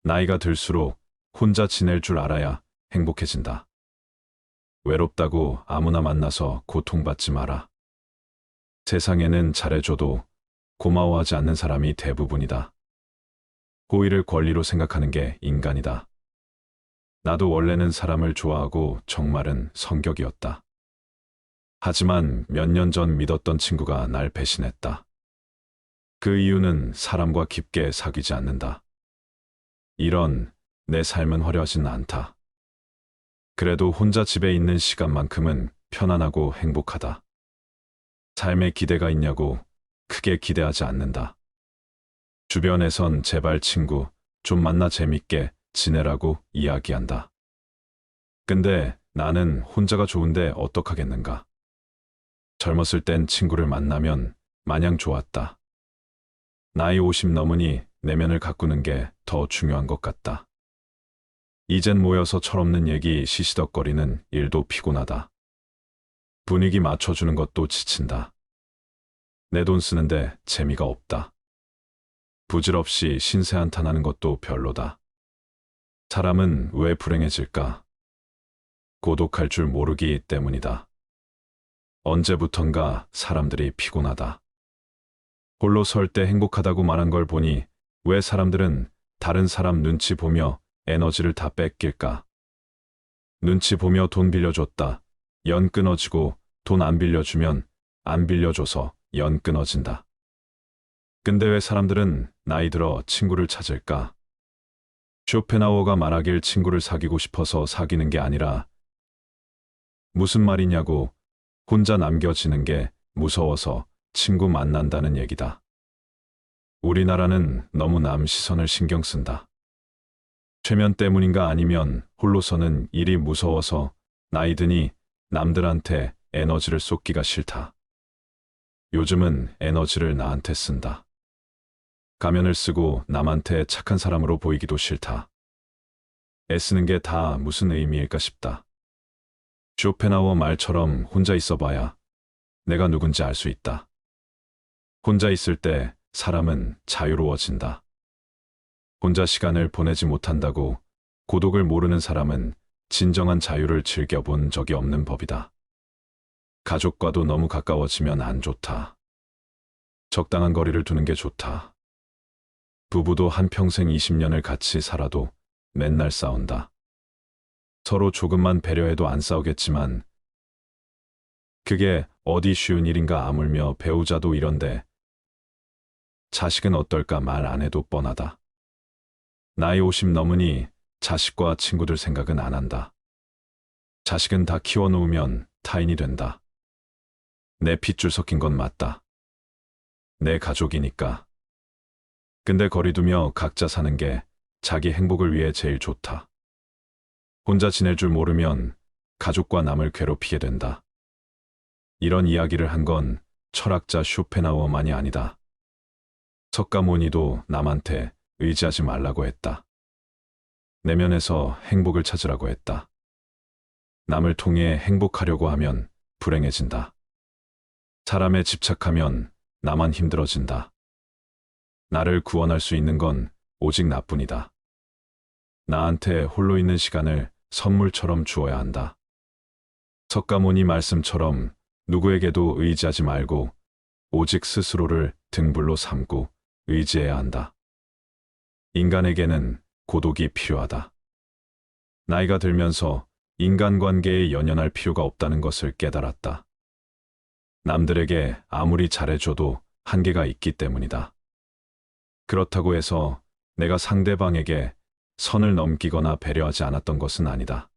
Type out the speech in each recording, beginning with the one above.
나이가 들수록 혼자 지낼 줄 알아야 행복해진다. 외롭다고 아무나 만나서 고통받지 마라. 세상에는 잘해줘도 고마워하지 않는 사람이 대부분이다. 호의를 권리로 생각하는 게 인간이다. 나도 원래는 사람을 좋아하고 정말은 성격이었다. 하지만 몇 년 전 믿었던 친구가 날 배신했다. 그 이유는 사람과 깊게 사귀지 않는다. 이런 내 삶은 화려하진 않다. 그래도 혼자 집에 있는 시간만큼은 편안하고 행복하다. 삶에 기대가 있냐고 크게 기대하지 않는다. 주변에선 제발 친구 좀 만나 재밌게 지내라고 이야기한다. 근데 나는 혼자가 좋은데 어떡하겠는가. 젊었을 땐 친구를 만나면 마냥 좋았다. 나이 50 넘으니 내면을 가꾸는 게 더 중요한 것 같다. 이젠 모여서 철없는 얘기 시시덕거리는 일도 피곤하다. 분위기 맞춰주는 것도 지친다. 내 돈 쓰는데 재미가 없다. 부질없이 신세 한탄하는 것도 별로다. 사람은 왜 불행해질까? 고독할 줄 모르기 때문이다. 언제부턴가 사람들이 피곤하다. 홀로 설 때 행복하다고 말한 걸 보니 왜 사람들은 다른 사람 눈치 보며 에너지를 다 뺏길까? 눈치 보며 돈 빌려줬다. 연 끊어지고 돈 안 빌려주면 안 빌려줘서 연 끊어진다. 근데 왜 사람들은 나이 들어 친구를 찾을까? 쇼펜하우어가 말하길 친구를 사귀고 싶어서 사귀는 게 아니라 무슨 말이냐고 혼자 남겨지는 게 무서워서 친구 만난다는 얘기다. 우리나라는 너무 남 시선을 신경 쓴다. 최면 때문인가 아니면 홀로서는 일이 무서워서 나이 드니 남들한테 에너지를 쏟기가 싫다. 요즘은 에너지를 나한테 쓴다. 가면을 쓰고 남한테 착한 사람으로 보이기도 싫다. 애쓰는 게 다 무슨 의미일까 싶다. 쇼펜하우어 말처럼 혼자 있어봐야 내가 누군지 알 수 있다. 혼자 있을 때 사람은 자유로워진다. 혼자 시간을 보내지 못한다고 고독을 모르는 사람은 진정한 자유를 즐겨본 적이 없는 법이다. 가족과도 너무 가까워지면 안 좋다. 적당한 거리를 두는 게 좋다. 부부도 한평생 20년을 같이 살아도 맨날 싸운다. 서로 조금만 배려해도 안 싸우겠지만 그게 어디 쉬운 일인가 아물며 배우자도 이런데 자식은 어떨까 말 안 해도 뻔하다. 나이 50 넘으니 자식과 친구들 생각은 안 한다. 자식은 다 키워놓으면 타인이 된다. 내 핏줄 섞인 건 맞다. 내 가족이니까. 근데 거리두며 각자 사는 게 자기 행복을 위해 제일 좋다. 혼자 지낼 줄 모르면 가족과 남을 괴롭히게 된다. 이런 이야기를 한 건 철학자 쇼펜하우어만이 아니다. 석가모니도 남한테 의지하지 말라고 했다. 내면에서 행복을 찾으라고 했다. 남을 통해 행복하려고 하면 불행해진다. 사람에 집착하면 나만 힘들어진다. 나를 구원할 수 있는 건 오직 나뿐이다. 나한테 홀로 있는 시간을 선물처럼 주어야 한다. 석가모니 말씀처럼 누구에게도 의지하지 말고 오직 스스로를 등불로 삼고 의지해야 한다. 인간에게는 고독이 필요하다. 나이가 들면서 인간관계에 연연할 필요가 없다는 것을 깨달았다. 남들에게 아무리 잘해줘도 한계가 있기 때문이다. 그렇다고 해서 내가 상대방에게 선을 넘기거나 배려하지 않았던 것은 아니다.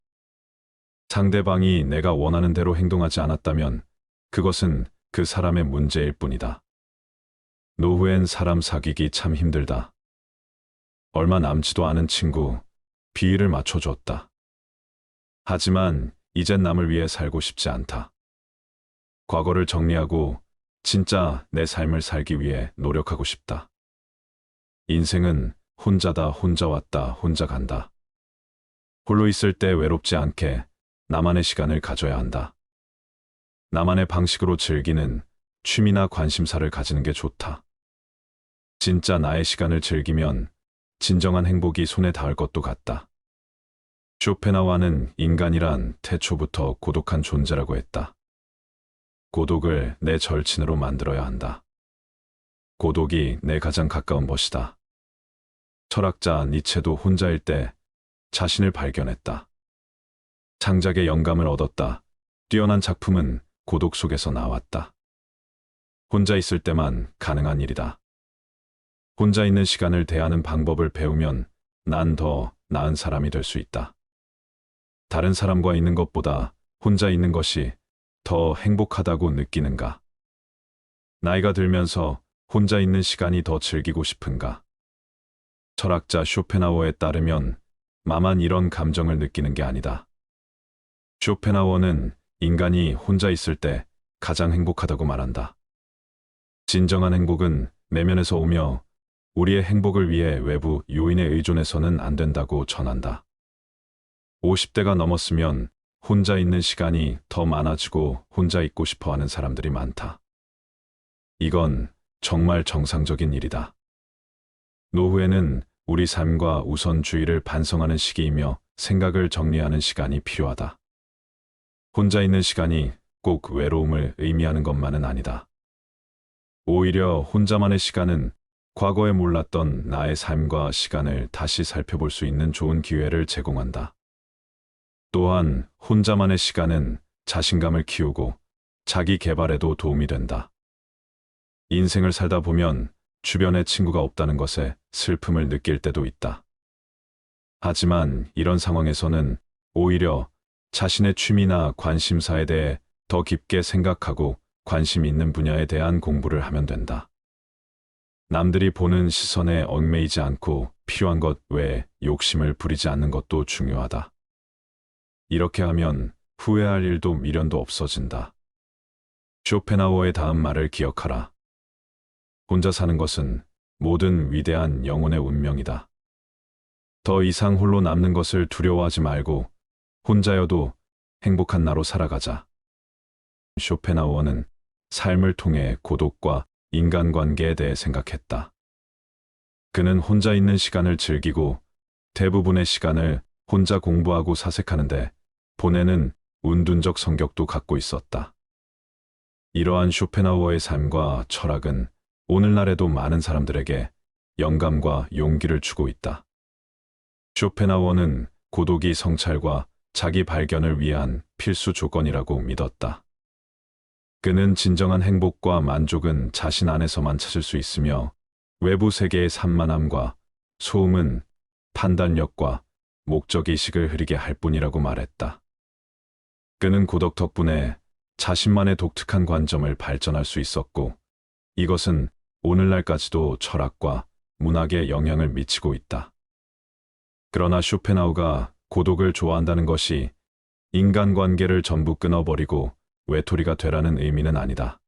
상대방이 내가 원하는 대로 행동하지 않았다면 그것은 그 사람의 문제일 뿐이다. 노후엔 사람 사귀기 참 힘들다. 얼마 남지도 않은 친구, 비위를 맞춰줬다. 하지만 이젠 남을 위해 살고 싶지 않다. 과거를 정리하고 진짜 내 삶을 살기 위해 노력하고 싶다. 인생은 혼자다, 혼자 왔다, 혼자 간다. 홀로 있을 때 외롭지 않게 나만의 시간을 가져야 한다. 나만의 방식으로 즐기는 취미나 관심사를 가지는 게 좋다. 진짜 나의 시간을 즐기면 진정한 행복이 손에 닿을 것도 같다. 쇼펜하우어는 인간이란 태초부터 고독한 존재라고 했다. 고독을 내 절친으로 만들어야 한다. 고독이 내 가장 가까운 벗이다. 철학자 니체도 혼자일 때 자신을 발견했다. 창작의 영감을 얻었다. 뛰어난 작품은 고독 속에서 나왔다. 혼자 있을 때만 가능한 일이다. 혼자 있는 시간을 대하는 방법을 배우면 난 더 나은 사람이 될 수 있다. 다른 사람과 있는 것보다 혼자 있는 것이 더 행복하다고 느끼는가? 나이가 들면서 혼자 있는 시간이 더 즐기고 싶은가? 철학자 쇼펜하우어에 따르면 나만 이런 감정을 느끼는 게 아니다. 쇼펜하우어는 인간이 혼자 있을 때 가장 행복하다고 말한다. 진정한 행복은 내면에서 오며 우리의 행복을 위해 외부 요인에 의존해서는 안 된다고 전한다. 50대가 넘었으면 혼자 있는 시간이 더 많아지고 혼자 있고 싶어 하는 사람들이 많다. 이건 정말 정상적인 일이다. 노후에는 우리 삶과 우선주의를 반성하는 시기이며 생각을 정리하는 시간이 필요하다. 혼자 있는 시간이 꼭 외로움을 의미하는 것만은 아니다. 오히려 혼자만의 시간은 과거에 몰랐던 나의 삶과 시간을 다시 살펴볼 수 있는 좋은 기회를 제공한다. 또한 혼자만의 시간은 자신감을 키우고 자기 개발에도 도움이 된다. 인생을 살다 보면 주변에 친구가 없다는 것에 슬픔을 느낄 때도 있다. 하지만 이런 상황에서는 오히려 자신의 취미나 관심사에 대해 더 깊게 생각하고 관심 있는 분야에 대한 공부를 하면 된다. 남들이 보는 시선에 얽매이지 않고 필요한 것 외에 욕심을 부리지 않는 것도 중요하다. 이렇게 하면 후회할 일도 미련도 없어진다. 쇼펜하우어의 다음 말을 기억하라. 혼자 사는 것은 모든 위대한 영혼의 운명이다. 더 이상 홀로 남는 것을 두려워하지 말고 혼자여도 행복한 나로 살아가자. 쇼펜하우어는 삶을 통해 고독과 인간관계에 대해 생각했다. 그는 혼자 있는 시간을 즐기고 대부분의 시간을 혼자 공부하고 사색하는데 보내는 운둔적 성격도 갖고 있었다. 이러한 쇼펜하우어의 삶과 철학은 오늘날에도 많은 사람들에게 영감과 용기를 주고 있다. 쇼펜하우어는 고독이 성찰과 자기 발견을 위한 필수 조건이라고 믿었다. 그는 진정한 행복과 만족은 자신 안에서만 찾을 수 있으며 외부 세계의 산만함과 소음은 판단력과 목적의식을 흐리게 할 뿐이라고 말했다. 그는 고독 덕분에 자신만의 독특한 관점을 발전할 수 있었고 이것은 오늘날까지도 철학과 문학에 영향을 미치고 있다. 그러나 쇼펜하우어가 고독을 좋아한다는 것이 인간관계를 전부 끊어버리고 외톨이가 되라는 의미는 아니다.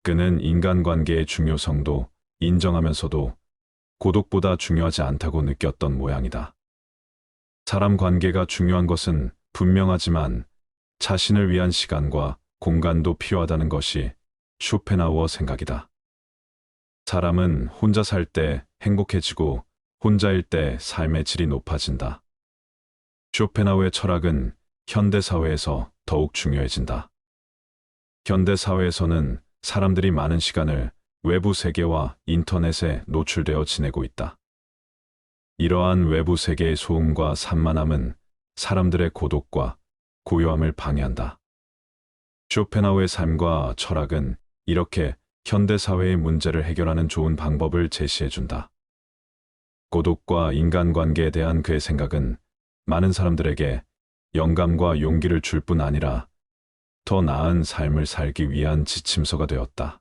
그는 인간관계의 중요성도 인정하면서도 고독보다 중요하지 않다고 느꼈던 모양이다. 사람 관계가 중요한 것은 분명하지만 자신을 위한 시간과 공간도 필요하다는 것이 쇼펜하우어 생각이다. 사람은 혼자 살 때 행복해지고 혼자일 때 삶의 질이 높아진다. 쇼펜하우어의 철학은 현대사회에서 더욱 중요해진다. 현대사회에서는 사람들이 많은 시간을 외부 세계와 인터넷에 노출되어 지내고 있다. 이러한 외부 세계의 소음과 산만함은 사람들의 고독과 고요함을 방해한다. 쇼펜하우어의 삶과 철학은 이렇게 현대사회의 문제를 해결하는 좋은 방법을 제시해준다. 고독과 인간관계에 대한 그의 생각은 많은 사람들에게 영감과 용기를 줄 뿐 아니라 더 나은 삶을 살기 위한 지침서가 되었다.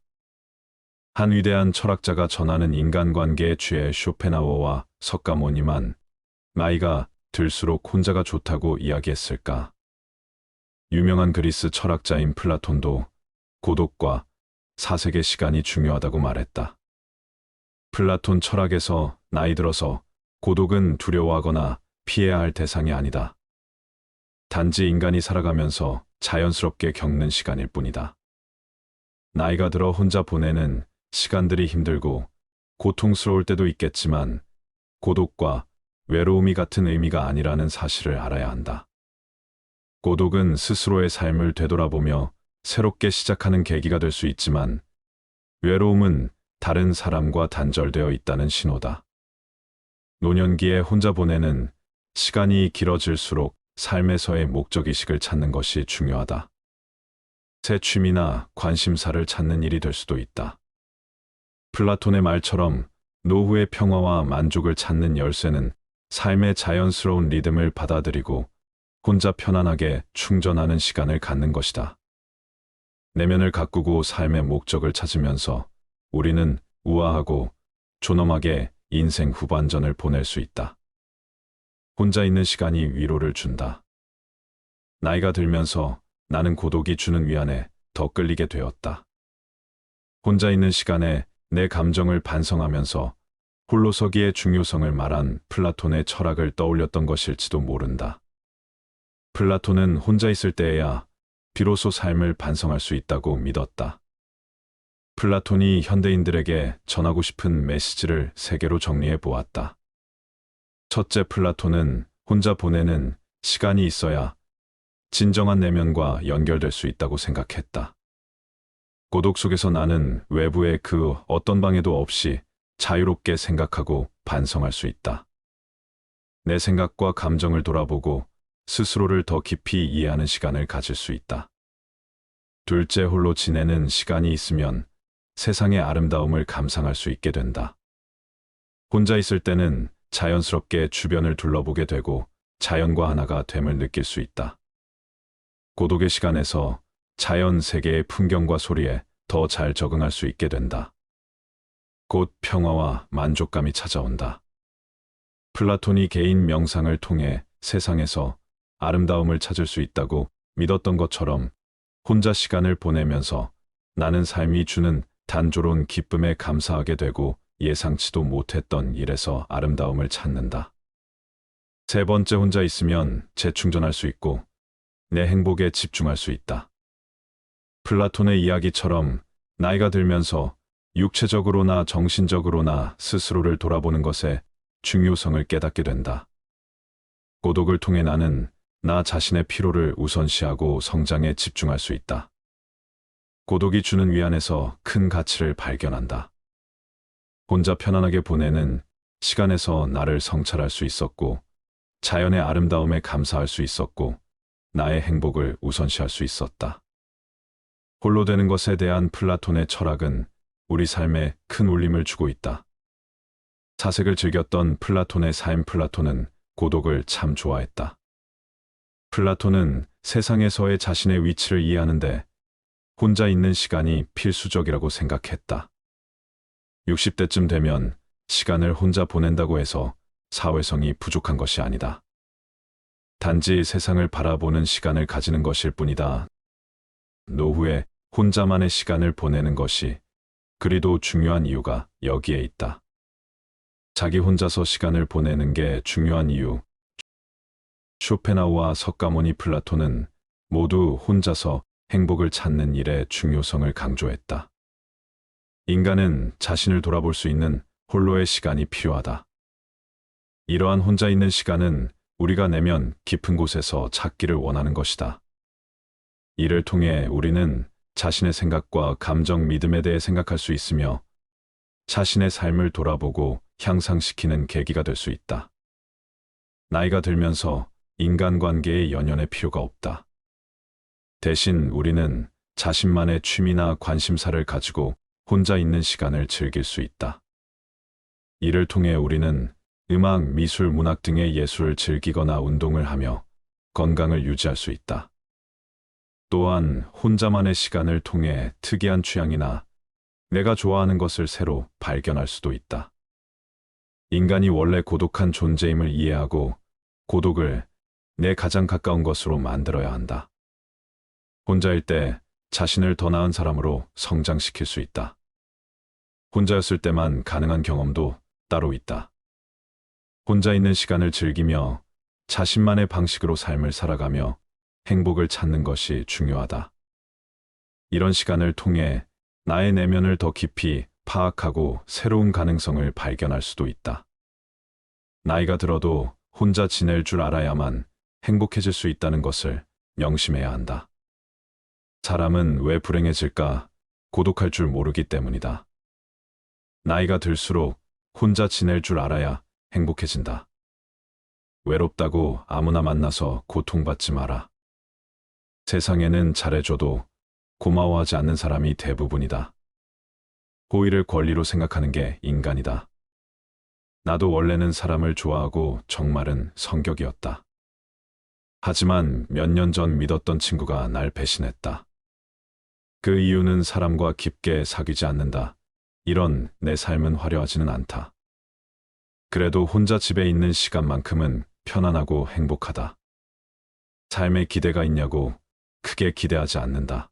한 위대한 철학자가 전하는 인간관계에 취해 쇼펜하우어와 석가모니만 나이가 들수록 혼자가 좋다고 이야기했을까? 유명한 그리스 철학자인 플라톤도 고독과 사색의 시간이 중요하다고 말했다. 플라톤 철학에서 나이 들어서 고독은 두려워하거나 피해야 할 대상이 아니다. 단지 인간이 살아가면서 자연스럽게 겪는 시간일 뿐이다. 나이가 들어 혼자 보내는 시간들이 힘들고 고통스러울 때도 있겠지만 고독과 외로움이 같은 의미가 아니라는 사실을 알아야 한다. 고독은 스스로의 삶을 되돌아보며 새롭게 시작하는 계기가 될 수 있지만, 외로움은 다른 사람과 단절되어 있다는 신호다. 노년기에 혼자 보내는 시간이 길어질수록 삶에서의 목적의식을 찾는 것이 중요하다. 새 취미나 관심사를 찾는 일이 될 수도 있다. 플라톤의 말처럼 노후의 평화와 만족을 찾는 열쇠는 삶의 자연스러운 리듬을 받아들이고 혼자 편안하게 충전하는 시간을 갖는 것이다. 내면을 가꾸고 삶의 목적을 찾으면서 우리는 우아하고 존엄하게 인생 후반전을 보낼 수 있다. 혼자 있는 시간이 위로를 준다. 나이가 들면서 나는 고독이 주는 위안에 더 끌리게 되었다. 혼자 있는 시간에 내 감정을 반성하면서 홀로서기의 중요성을 말한 플라톤의 철학을 떠올렸던 것일지도 모른다. 플라톤은 혼자 있을 때에야 비로소 삶을 반성할 수 있다고 믿었다. 플라톤이 현대인들에게 전하고 싶은 메시지를 세 개로 정리해 보았다. 첫째, 플라톤은 혼자 보내는 시간이 있어야 진정한 내면과 연결될 수 있다고 생각했다. 고독 속에서 나는 외부의 그 어떤 방해도 없이 자유롭게 생각하고 반성할 수 있다. 내 생각과 감정을 돌아보고 스스로를 더 깊이 이해하는 시간을 가질 수 있다. 둘째, 홀로 지내는 시간이 있으면 세상의 아름다움을 감상할 수 있게 된다. 혼자 있을 때는 자연스럽게 주변을 둘러보게 되고 자연과 하나가 됨을 느낄 수 있다. 고독의 시간에서 자연 세계의 풍경과 소리에 더 잘 적응할 수 있게 된다. 곧 평화와 만족감이 찾아온다. 플라톤이 개인 명상을 통해 세상에서 아름다움을 찾을 수 있다고 믿었던 것처럼 혼자 시간을 보내면서 나는 삶이 주는 단조로운 기쁨에 감사하게 되고 예상치도 못했던 일에서 아름다움을 찾는다. 세 번째, 혼자 있으면 재충전할 수 있고 내 행복에 집중할 수 있다. 플라톤의 이야기처럼 나이가 들면서 육체적으로나 정신적으로나 스스로를 돌아보는 것의 중요성을 깨닫게 된다. 고독을 통해 나는 나 자신의 피로를 우선시하고 성장에 집중할 수 있다. 고독이 주는 위안에서 큰 가치를 발견한다. 혼자 편안하게 보내는 시간에서 나를 성찰할 수 있었고, 자연의 아름다움에 감사할 수 있었고, 나의 행복을 우선시할 수 있었다. 홀로 되는 것에 대한 플라톤의 철학은 우리 삶에 큰 울림을 주고 있다. 사색을 즐겼던 플라톤의 삶. 플라톤은 고독을 참 좋아했다. 플라톤은 세상에서의 자신의 위치를 이해하는데 혼자 있는 시간이 필수적이라고 생각했다. 60대쯤 되면 시간을 혼자 보낸다고 해서 사회성이 부족한 것이 아니다. 단지 세상을 바라보는 시간을 가지는 것일 뿐이다. 노후에 혼자만의 시간을 보내는 것이 그리도 중요한 이유가 여기에 있다. 자기 혼자서 시간을 보내는 게 중요한 이유. 쇼펜하우와 석가모니, 플라톤은 모두 혼자서 행복을 찾는 일의 중요성을 강조했다. 인간은 자신을 돌아볼 수 있는 홀로의 시간이 필요하다. 이러한 혼자 있는 시간은 우리가 내면 깊은 곳에서 찾기를 원하는 것이다. 이를 통해 우리는 자신의 생각과 감정, 믿음에 대해 생각할 수 있으며 자신의 삶을 돌아보고 향상시키는 계기가 될 수 있다. 나이가 들면서 인간관계의 연연의 필요가 없다. 대신 우리는 자신만의 취미나 관심사를 가지고 혼자 있는 시간을 즐길 수 있다. 이를 통해 우리는 음악, 미술, 문학 등의 예술을 즐기거나 운동을 하며 건강을 유지할 수 있다. 또한 혼자만의 시간을 통해 특이한 취향이나 내가 좋아하는 것을 새로 발견할 수도 있다. 인간이 원래 고독한 존재임을 이해하고 고독을 내 가장 가까운 것으로 만들어야 한다. 혼자일 때 자신을 더 나은 사람으로 성장시킬 수 있다. 혼자였을 때만 가능한 경험도 따로 있다. 혼자 있는 시간을 즐기며 자신만의 방식으로 삶을 살아가며 행복을 찾는 것이 중요하다. 이런 시간을 통해 나의 내면을 더 깊이 파악하고 새로운 가능성을 발견할 수도 있다. 나이가 들어도 혼자 지낼 줄 알아야만 행복해질 수 있다는 것을 명심해야 한다. 사람은 왜 불행해질까? 고독할 줄 모르기 때문이다. 나이가 들수록 혼자 지낼 줄 알아야 행복해진다. 외롭다고 아무나 만나서 고통받지 마라. 세상에는 잘해줘도 고마워하지 않는 사람이 대부분이다. 호의를 권리로 생각하는 게 인간이다. 나도 원래는 사람을 좋아하고 정말은 성격이었다. 하지만 몇 년 전 믿었던 친구가 날 배신했다. 그 이유는 사람과 깊게 사귀지 않는다. 이런 내 삶은 화려하지는 않다. 그래도 혼자 집에 있는 시간만큼은 편안하고 행복하다. 삶에 기대가 있냐고 크게 기대하지 않는다.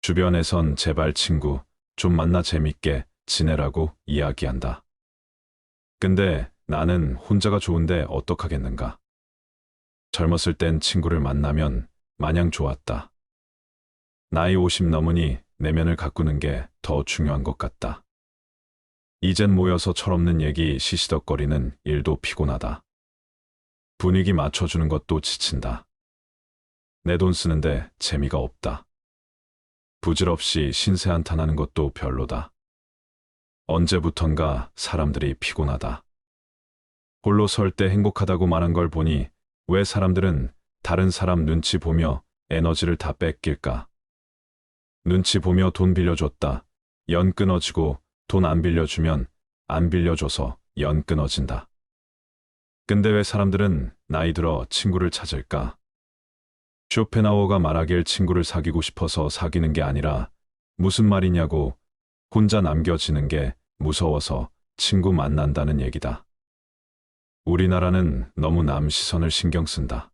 주변에선 제발 친구 좀 만나 재밌게 지내라고 이야기한다. 근데 나는 혼자가 좋은데 어떡하겠는가. 젊었을 땐 친구를 만나면 마냥 좋았다. 나이 50 넘으니 내면을 가꾸는 게 더 중요한 것 같다. 이젠 모여서 철없는 얘기 시시덕거리는 일도 피곤하다. 분위기 맞춰주는 것도 지친다. 내 돈 쓰는데 재미가 없다. 부질없이 신세 한탄하는 것도 별로다. 언제부턴가 사람들이 피곤하다. 홀로 설 때 행복하다고 말한 걸 보니 왜 사람들은 다른 사람 눈치 보며 에너지를 다 뺏길까? 눈치 보며 돈 빌려줬다. 연 끊어지고 돈 안 빌려주면 안 빌려줘서 연 끊어진다. 근데 왜 사람들은 나이 들어 친구를 찾을까? 쇼펜하우어가 말하길 친구를 사귀고 싶어서 사귀는 게 아니라 무슨 말이냐고 혼자 남겨지는 게 무서워서 친구 만난다는 얘기다. 우리나라는 너무 남 시선을 신경 쓴다.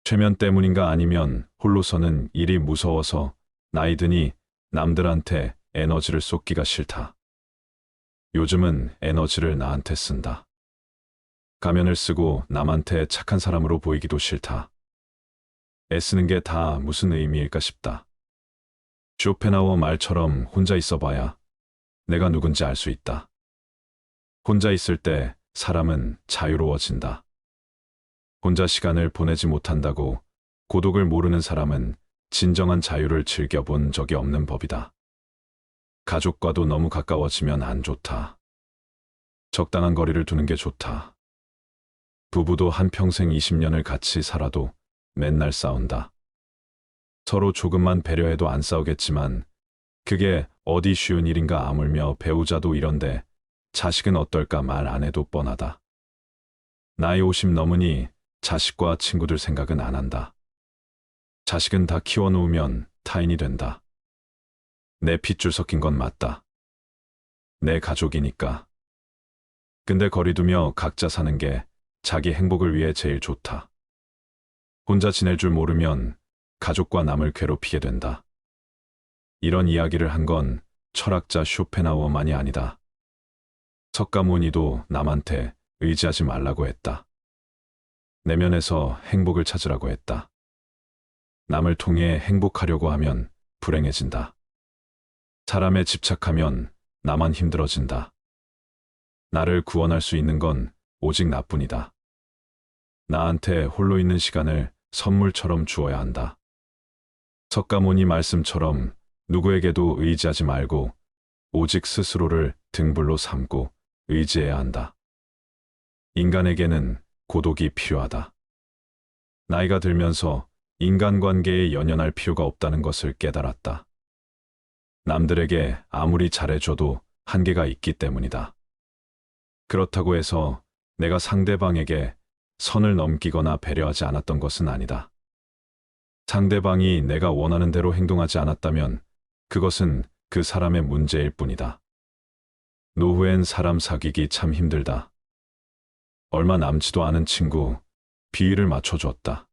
최면 때문인가 아니면 홀로서는 일이 무서워서 나이 드니 남들한테 에너지를 쏟기가 싫다. 요즘은 에너지를 나한테 쓴다. 가면을 쓰고 남한테 착한 사람으로 보이기도 싫다. 애쓰는 게 다 무슨 의미일까 싶다. 쇼펜하우어 말처럼 혼자 있어봐야 내가 누군지 알 수 있다. 혼자 있을 때 사람은 자유로워진다. 혼자 시간을 보내지 못한다고 고독을 모르는 사람은 진정한 자유를 즐겨본 적이 없는 법이다. 가족과도 너무 가까워지면 안 좋다. 적당한 거리를 두는 게 좋다. 부부도 한평생 20년을 같이 살아도 맨날 싸운다. 서로 조금만 배려해도 안 싸우겠지만 그게 어디 쉬운 일인가 아물며 배우자도 이런데 자식은 어떨까 말 안 해도 뻔하다. 나이 50 넘으니 자식과 친구들 생각은 안 한다. 자식은 다 키워놓으면 타인이 된다. 내 핏줄 섞인 건 맞다. 내 가족이니까. 근데 거리두며 각자 사는 게 자기 행복을 위해 제일 좋다. 혼자 지낼 줄 모르면 가족과 남을 괴롭히게 된다. 이런 이야기를 한 건 철학자 쇼펜하우어만이 아니다. 석가모니도 남한테 의지하지 말라고 했다. 내면에서 행복을 찾으라고 했다. 남을 통해 행복하려고 하면 불행해진다. 사람에 집착하면 나만 힘들어진다. 나를 구원할 수 있는 건 오직 나뿐이다. 나한테 홀로 있는 시간을 선물처럼 주어야 한다. 석가모니 말씀처럼 누구에게도 의지하지 말고 오직 스스로를 등불로 삼고 의지해야 한다. 인간에게는 고독이 필요하다. 나이가 들면서 인간관계에 연연할 필요가 없다는 것을 깨달았다. 남들에게 아무리 잘해줘도 한계가 있기 때문이다. 그렇다고 해서 내가 상대방에게 선을 넘기거나 배려하지 않았던 것은 아니다. 상대방이 내가 원하는 대로 행동하지 않았다면 그것은 그 사람의 문제일 뿐이다. 노후엔 사람 사귀기 참 힘들다. 얼마 남지도 않은 친구, 비위를 맞춰줬다.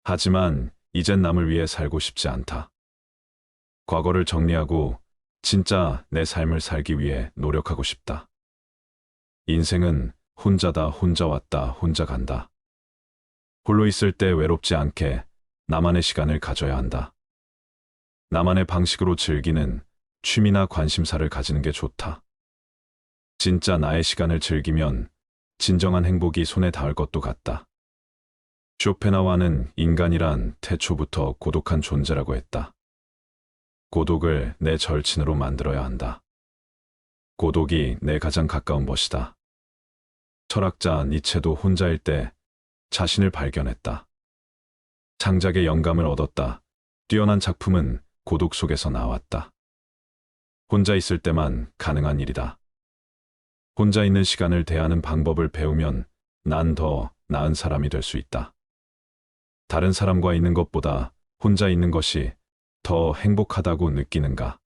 하지만 이젠 남을 위해 살고 싶지 않다. 과거를 정리하고 진짜 내 삶을 살기 위해 노력하고 싶다. 인생은 혼자다, 혼자 왔다, 혼자 간다. 홀로 있을 때 외롭지 않게 나만의 시간을 가져야 한다. 나만의 방식으로 즐기는 취미나 관심사를 가지는 게 좋다. 진짜 나의 시간을 즐기면 진정한 행복이 손에 닿을 것도 같다. 쇼펜하우어는 인간이란 태초부터 고독한 존재라고 했다. 고독을 내 절친으로 만들어야 한다. 고독이 내 가장 가까운 벗이다. 철학자 니체도 혼자일 때 자신을 발견했다. 창작의 영감을 얻었다. 뛰어난 작품은 고독 속에서 나왔다. 혼자 있을 때만 가능한 일이다. 혼자 있는 시간을 대하는 방법을 배우면 난 더 나은 사람이 될 수 있다. 다른 사람과 있는 것보다 혼자 있는 것이 더 행복하다고 느끼는가?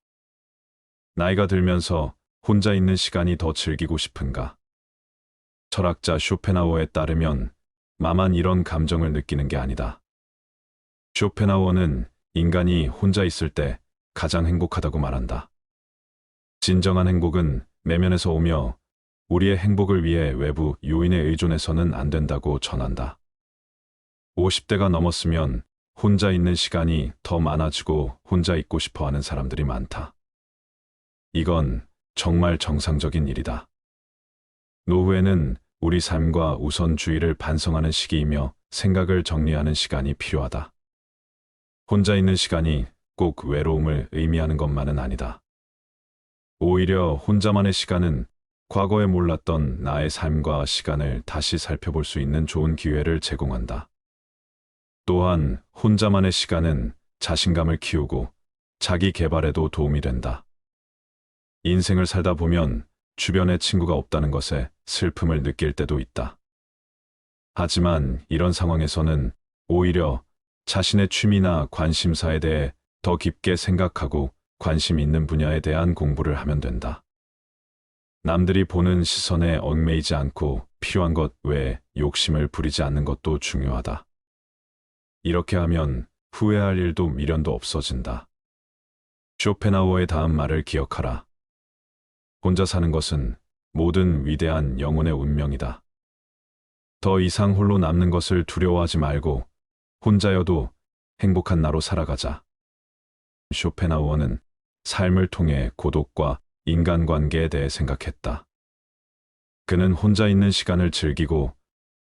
나이가 들면서 혼자 있는 시간이 더 즐기고 싶은가? 철학자 쇼펜하우어에 따르면 나만 이런 감정을 느끼는 게 아니다. 쇼펜하우어는 인간이 혼자 있을 때 가장 행복하다고 말한다. 진정한 행복은 내면에서 오며 우리의 행복을 위해 외부 요인에 의존해서는 안 된다고 전한다. 50대가 넘었으면 혼자 있는 시간이 더 많아지고 혼자 있고 싶어 하는 사람들이 많다. 이건 정말 정상적인 일이다. 노후에는 우리 삶과 우선주의를 반성하는 시기이며 생각을 정리하는 시간이 필요하다. 혼자 있는 시간이 꼭 외로움을 의미하는 것만은 아니다. 오히려 혼자만의 시간은 과거에 몰랐던 나의 삶과 시간을 다시 살펴볼 수 있는 좋은 기회를 제공한다. 또한 혼자만의 시간은 자신감을 키우고 자기 개발에도 도움이 된다. 인생을 살다 보면 주변에 친구가 없다는 것에 슬픔을 느낄 때도 있다. 하지만 이런 상황에서는 오히려 자신의 취미나 관심사에 대해 더 깊게 생각하고 관심 있는 분야에 대한 공부를 하면 된다. 남들이 보는 시선에 얽매이지 않고 필요한 것 외에 욕심을 부리지 않는 것도 중요하다. 이렇게 하면 후회할 일도 미련도 없어진다. 쇼펜하우어의 다음 말을 기억하라. 혼자 사는 것은 모든 위대한 영혼의 운명이다. 더 이상 홀로 남는 것을 두려워하지 말고 혼자여도 행복한 나로 살아가자. 쇼펜하우어는 삶을 통해 고독과 인간관계에 대해 생각했다. 그는 혼자 있는 시간을 즐기고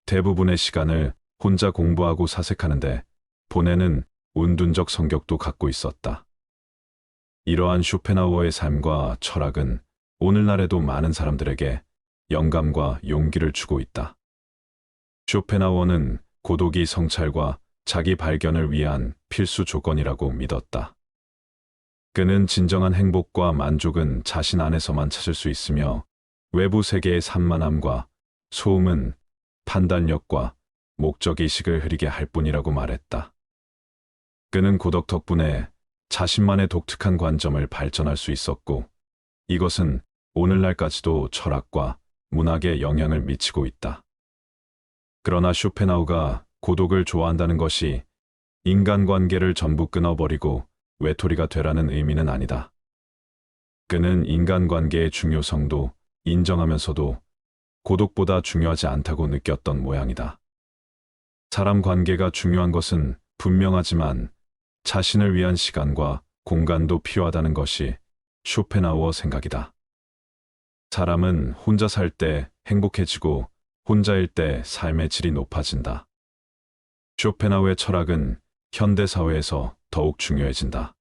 대부분의 시간을 혼자 공부하고 사색하는데 보내는 운둔적 성격도 갖고 있었다. 이러한 쇼펜하우어의 삶과 철학은 오늘날에도 많은 사람들에게 영감과 용기를 주고 있다. 쇼펜하우어는 고독이 성찰과 자기 발견을 위한 필수 조건이라고 믿었다. 그는 진정한 행복과 만족은 자신 안에서만 찾을 수 있으며 외부 세계의 산만함과 소음은 판단력과 목적의식을 흐리게 할 뿐이라고 말했다. 그는 고독 덕분에 자신만의 독특한 관점을 발전할 수 있었고 이것은 오늘날까지도 철학과 문학에 영향을 미치고 있다. 그러나 쇼펜하우어가 고독을 좋아한다는 것이 인간관계를 전부 끊어버리고 외톨이가 되라는 의미는 아니다. 그는 인간관계의 중요성도 인정하면서도 고독보다 중요하지 않다고 느꼈던 모양이다. 사람 관계가 중요한 것은 분명하지만 자신을 위한 시간과 공간도 필요하다는 것이 쇼펜하우어 생각이다. 사람은 혼자 살 때 행복해지고 혼자일 때 삶의 질이 높아진다. 쇼펜하우어의 철학은 현대사회에서 더욱 중요해진다.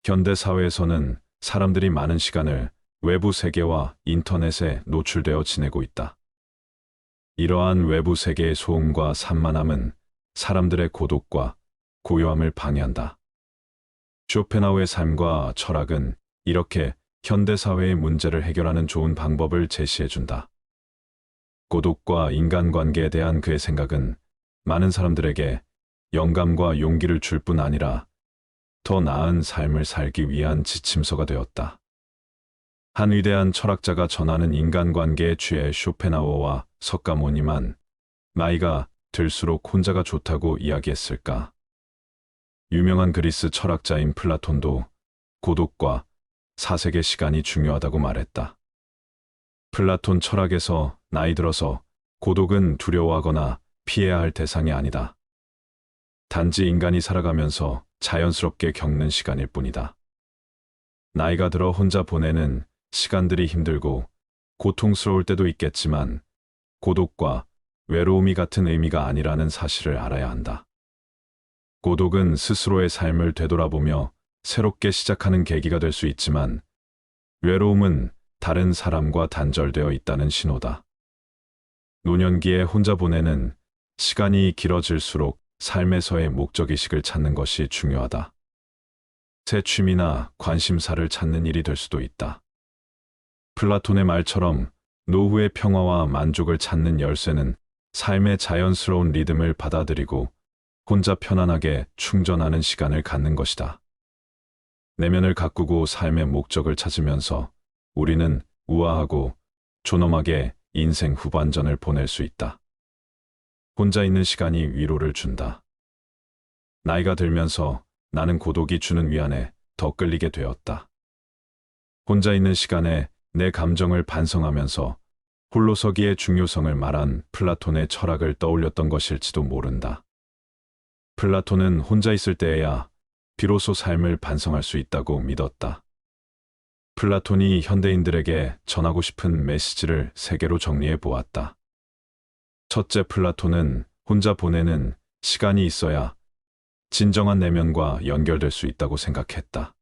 현대사회에서는 사람들이 많은 시간을 외부 세계와 인터넷에 노출되어 지내고 있다. 이러한 외부 세계의 소음과 산만함은 사람들의 고독과 고요함을 방해한다. 쇼펜하우어의 삶과 철학은 이렇게 현대사회의 문제를 해결하는 좋은 방법을 제시해준다. 고독과 인간관계에 대한 그의 생각은 많은 사람들에게 영감과 용기를 줄 뿐 아니라 더 나은 삶을 살기 위한 지침서가 되었다. 한 위대한 철학자가 전하는 인간관계에 취해 쇼펜하우어와 석가모니만 나이가 들수록 혼자가 좋다고 이야기했을까? 유명한 그리스 철학자인 플라톤도 고독과 사색의 시간이 중요하다고 말했다. 플라톤 철학에서 나이 들어서 고독은 두려워하거나 피해야 할 대상이 아니다. 단지 인간이 살아가면서 자연스럽게 겪는 시간일 뿐이다. 나이가 들어 혼자 보내는 시간들이 힘들고 고통스러울 때도 있겠지만 고독과 외로움이 같은 의미가 아니라는 사실을 알아야 한다. 고독은 스스로의 삶을 되돌아보며 새롭게 시작하는 계기가 될 수 있지만 외로움은 다른 사람과 단절되어 있다는 신호다. 노년기에 혼자 보내는 시간이 길어질수록 삶에서의 목적의식을 찾는 것이 중요하다. 새 취미나 관심사를 찾는 일이 될 수도 있다. 플라톤의 말처럼 노후의 평화와 만족을 찾는 열쇠는 삶의 자연스러운 리듬을 받아들이고 혼자 편안하게 충전하는 시간을 갖는 것이다. 내면을 가꾸고 삶의 목적을 찾으면서 우리는 우아하고 존엄하게 인생 후반전을 보낼 수 있다. 혼자 있는 시간이 위로를 준다. 나이가 들면서 나는 고독이 주는 위안에 더 끌리게 되었다. 혼자 있는 시간에 내 감정을 반성하면서 홀로서기의 중요성을 말한 플라톤의 철학을 떠올렸던 것일지도 모른다. 플라톤은 혼자 있을 때에야 비로소 삶을 반성할 수 있다고 믿었다. 플라톤이 현대인들에게 전하고 싶은 메시지를 세 개로 정리해 보았다. 첫째, 플라톤은 혼자 보내는 시간이 있어야 진정한 내면과 연결될 수 있다고 생각했다.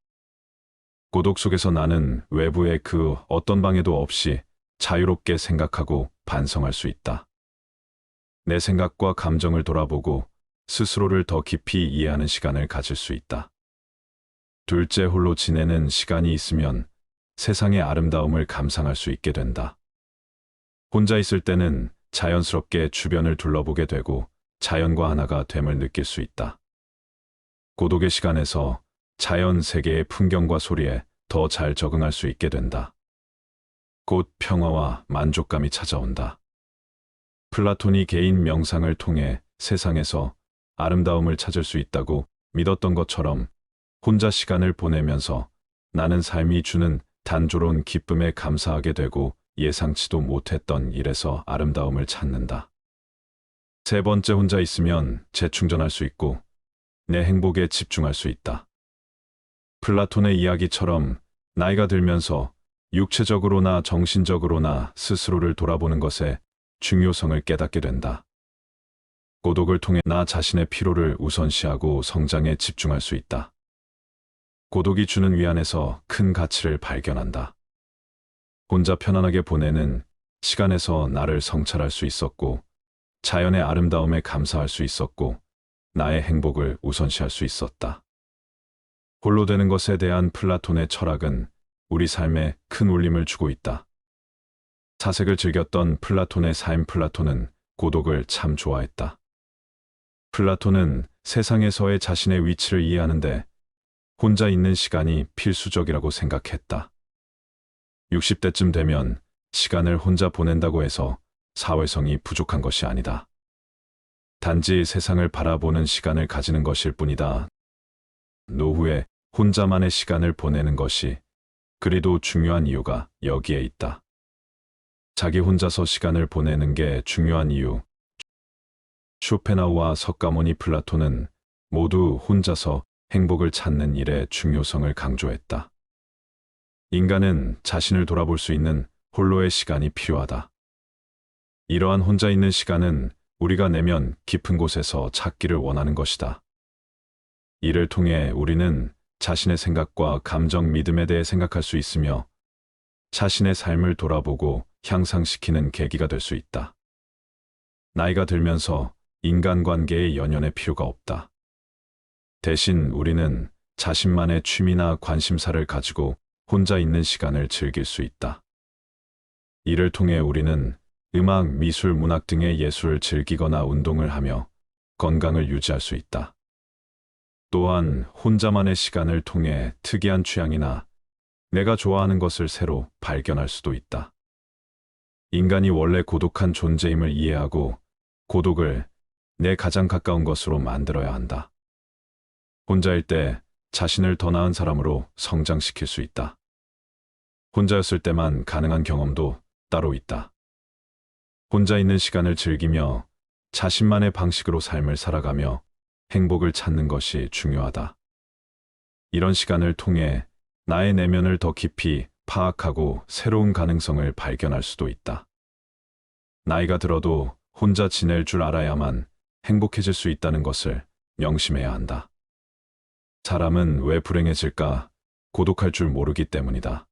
고독 속에서 나는 외부의 그 어떤 방해도 없이 자유롭게 생각하고 반성할 수 있다. 내 생각과 감정을 돌아보고 스스로를 더 깊이 이해하는 시간을 가질 수 있다. 둘째, 홀로 지내는 시간이 있으면 세상의 아름다움을 감상할 수 있게 된다. 혼자 있을 때는 자연스럽게 주변을 둘러보게 되고 자연과 하나가 됨을 느낄 수 있다. 고독의 시간에서 자연 세계의 풍경과 소리에 더 잘 적응할 수 있게 된다. 곧 평화와 만족감이 찾아온다. 플라톤이 개인 명상을 통해 세상에서 아름다움을 찾을 수 있다고 믿었던 것처럼 혼자 시간을 보내면서 나는 삶이 주는 단조로운 기쁨에 감사하게 되고 예상치도 못했던 일에서 아름다움을 찾는다. 세 번째, 혼자 있으면 재충전할 수 있고 내 행복에 집중할 수 있다. 플라톤의 이야기처럼 나이가 들면서 육체적으로나 정신적으로나 스스로를 돌아보는 것에 중요성을 깨닫게 된다. 고독을 통해 나 자신의 피로를 우선시하고 성장에 집중할 수 있다. 고독이 주는 위안에서 큰 가치를 발견한다. 혼자 편안하게 보내는 시간에서 나를 성찰할 수 있었고, 자연의 아름다움에 감사할 수 있었고, 나의 행복을 우선시할 수 있었다. 홀로 되는 것에 대한 플라톤의 철학은 우리 삶에 큰 울림을 주고 있다. 사색을 즐겼던 플라톤의 삶. 플라톤은 고독을 참 좋아했다. 플라톤은 세상에서의 자신의 위치를 이해하는데 혼자 있는 시간이 필수적이라고 생각했다. 60대쯤 되면 시간을 혼자 보낸다고 해서 사회성이 부족한 것이 아니다. 단지 세상을 바라보는 시간을 가지는 것일 뿐이다. 노후에 혼자만의 시간을 보내는 것이 그리도 중요한 이유가 여기에 있다. 자기 혼자서 시간을 보내는 게 중요한 이유. 쇼펜하우와 석가모니, 플라톤은 모두 혼자서 행복을 찾는 일의 중요성을 강조했다. 인간은 자신을 돌아볼 수 있는 홀로의 시간이 필요하다. 이러한 혼자 있는 시간은 우리가 내면 깊은 곳에서 찾기를 원하는 것이다. 이를 통해 우리는 자신의 생각과 감정, 믿음에 대해 생각할 수 있으며 자신의 삶을 돌아보고 향상시키는 계기가 될 수 있다. 나이가 들면서 인간관계의 연연의 필요가 없다. 대신 우리는 자신만의 취미나 관심사를 가지고 혼자 있는 시간을 즐길 수 있다. 이를 통해 우리는 음악, 미술, 문학 등의 예술을 즐기거나 운동을 하며 건강을 유지할 수 있다. 또한 혼자만의 시간을 통해 특이한 취향이나 내가 좋아하는 것을 새로 발견할 수도 있다. 인간이 원래 고독한 존재임을 이해하고 고독을 내 가장 가까운 것으로 만들어야 한다. 혼자일 때 자신을 더 나은 사람으로 성장시킬 수 있다. 혼자였을 때만 가능한 경험도 따로 있다. 혼자 있는 시간을 즐기며 자신만의 방식으로 삶을 살아가며 행복을 찾는 것이 중요하다. 이런 시간을 통해 나의 내면을 더 깊이 파악하고 새로운 가능성을 발견할 수도 있다. 나이가 들어도 혼자 지낼 줄 알아야만 행복해질 수 있다는 것을 명심해야 한다. 사람은 왜 불행해질까? 고독할 줄 모르기 때문이다.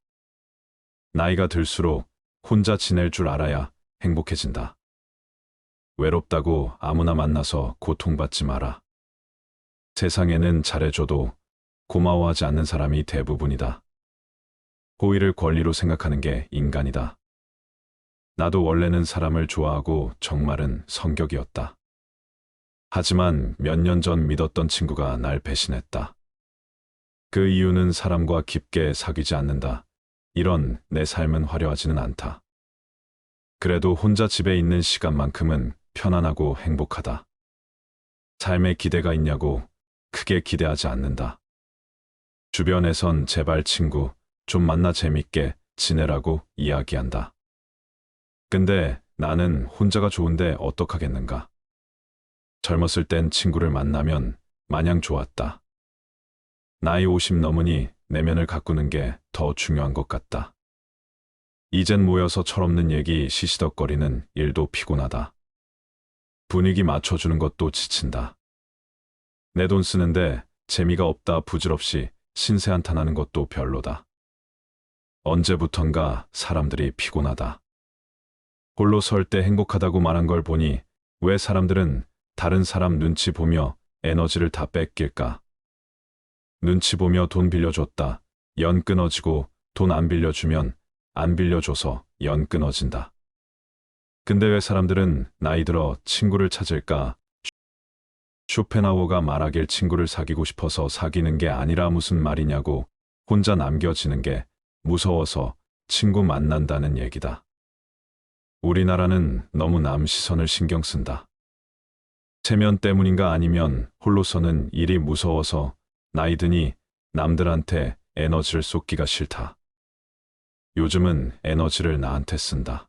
나이가 들수록 혼자 지낼 줄 알아야 행복해진다. 외롭다고 아무나 만나서 고통받지 마라. 세상에는 잘해줘도 고마워하지 않는 사람이 대부분이다. 호의를 권리로 생각하는 게 인간이다. 나도 원래는 사람을 좋아하고 정말은 성격이었다. 하지만 몇 년 전 믿었던 친구가 날 배신했다. 그 이유는 사람과 깊게 사귀지 않는다. 이런 내 삶은 화려하지는 않다. 그래도 혼자 집에 있는 시간만큼은 편안하고 행복하다. 삶에 기대가 있냐고 크게 기대하지 않는다. 주변에선 제발 친구 좀 만나 재밌게 지내라고 이야기한다. 근데 나는 혼자가 좋은데 어떡하겠는가. 젊었을 땐 친구를 만나면 마냥 좋았다. 나이 50 넘으니 내면을 가꾸는 게 더 중요한 것 같다. 이젠 모여서 철없는 얘기 시시덕거리는 일도 피곤하다. 분위기 맞춰주는 것도 지친다. 내 돈 쓰는데 재미가 없다 부질없이 신세 한탄하는 것도 별로다. 언제부턴가 사람들이 피곤하다. 홀로 설 때 행복하다고 말한 걸 보니 왜 사람들은 다른 사람 눈치 보며 에너지를 다 뺏길까? 눈치 보며 돈 빌려줬다. 연 끊어지고 돈 안 빌려주면 안 빌려줘서 연 끊어진다. 근데 왜 사람들은 나이 들어 친구를 찾을까? 쇼펜하우어가 말하길 친구를 사귀고 싶어서 사귀는 게 아니라 무슨 말이냐고 혼자 남겨지는 게 무서워서 친구 만난다는 얘기다. 우리나라는 너무 남 시선을 신경 쓴다. 체면 때문인가 아니면 홀로서는 일이 무서워서 나이 드니 남들한테 에너지를 쏟기가 싫다. 요즘은 에너지를 나한테 쓴다.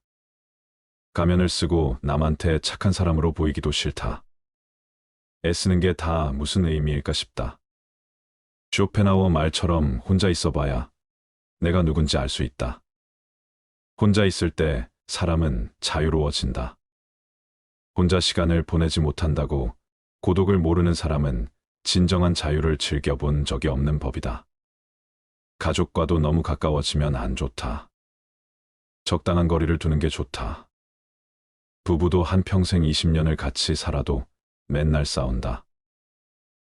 가면을 쓰고 남한테 착한 사람으로 보이기도 싫다. 애쓰는 게 다 무슨 의미일까 싶다. 쇼펜하우어 말처럼 혼자 있어봐야 내가 누군지 알 수 있다. 혼자 있을 때 사람은 자유로워진다. 혼자 시간을 보내지 못한다고 고독을 모르는 사람은 진정한 자유를 즐겨본 적이 없는 법이다. 가족과도 너무 가까워지면 안 좋다. 적당한 거리를 두는 게 좋다. 부부도 한평생 20년을 같이 살아도 맨날 싸운다.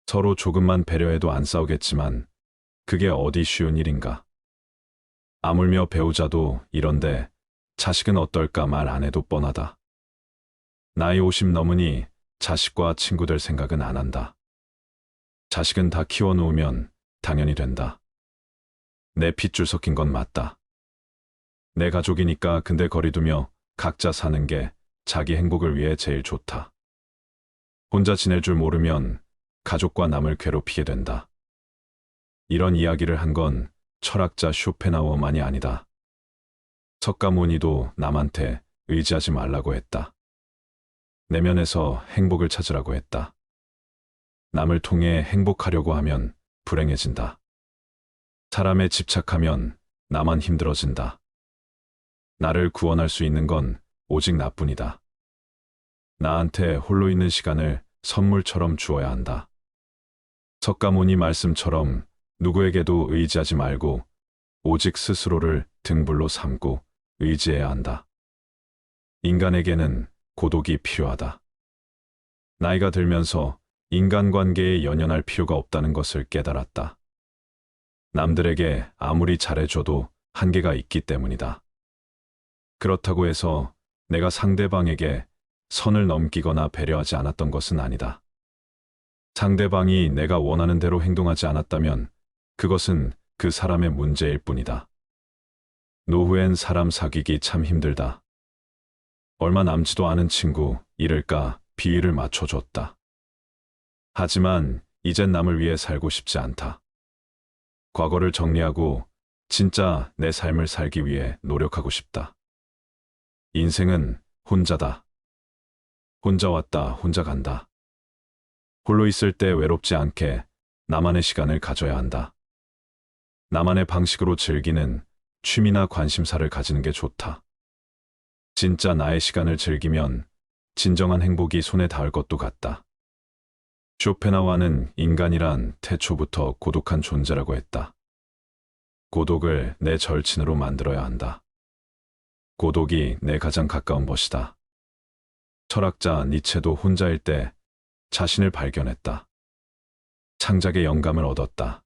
서로 조금만 배려해도 안 싸우겠지만 그게 어디 쉬운 일인가. 아물며 배우자도 이런데 자식은 어떨까 말 안 해도 뻔하다. 나이 50 넘으니 자식과 친구 될 생각은 안 한다. 자식은 다 키워놓으면 당연히 된다. 내 핏줄 섞인 건 맞다. 내 가족이니까 근데 거리두며 각자 사는 게 자기 행복을 위해 제일 좋다. 혼자 지낼 줄 모르면 가족과 남을 괴롭히게 된다. 이런 이야기를 한 건 철학자 쇼펜하우어만이 아니다. 석가모니도 남한테 의지하지 말라고 했다. 내면에서 행복을 찾으라고 했다. 남을 통해 행복하려고 하면 불행해진다. 사람에 집착하면 나만 힘들어진다. 나를 구원할 수 있는 건 오직 나뿐이다. 나한테 홀로 있는 시간을 선물처럼 주어야 한다. 석가모니 말씀처럼 누구에게도 의지하지 말고 오직 스스로를 등불로 삼고 의지해야 한다. 인간에게는 고독이 필요하다. 나이가 들면서 인간관계에 연연할 필요가 없다는 것을 깨달았다. 남들에게 아무리 잘해줘도 한계가 있기 때문이다. 그렇다고 해서 내가 상대방에게 선을 넘기거나 배려하지 않았던 것은 아니다. 상대방이 내가 원하는 대로 행동하지 않았다면 그것은 그 사람의 문제일 뿐이다. 노후엔 사람 사귀기 참 힘들다. 얼마 남지도 않은 친구 잃을까 비위를 맞춰줬다. 하지만 이젠 남을 위해 살고 싶지 않다. 과거를 정리하고 진짜 내 삶을 살기 위해 노력하고 싶다. 인생은 혼자다. 혼자 왔다, 혼자 간다. 홀로 있을 때 외롭지 않게 나만의 시간을 가져야 한다. 나만의 방식으로 즐기는 취미나 관심사를 가지는 게 좋다. 진짜 나의 시간을 즐기면 진정한 행복이 손에 닿을 것도 같다. 쇼펜하우어는 인간이란 태초부터 고독한 존재라고 했다. 고독을 내 절친으로 만들어야 한다. 고독이 내 가장 가까운 벗이다. 철학자 니체도 혼자일 때 자신을 발견했다. 창작의 영감을 얻었다.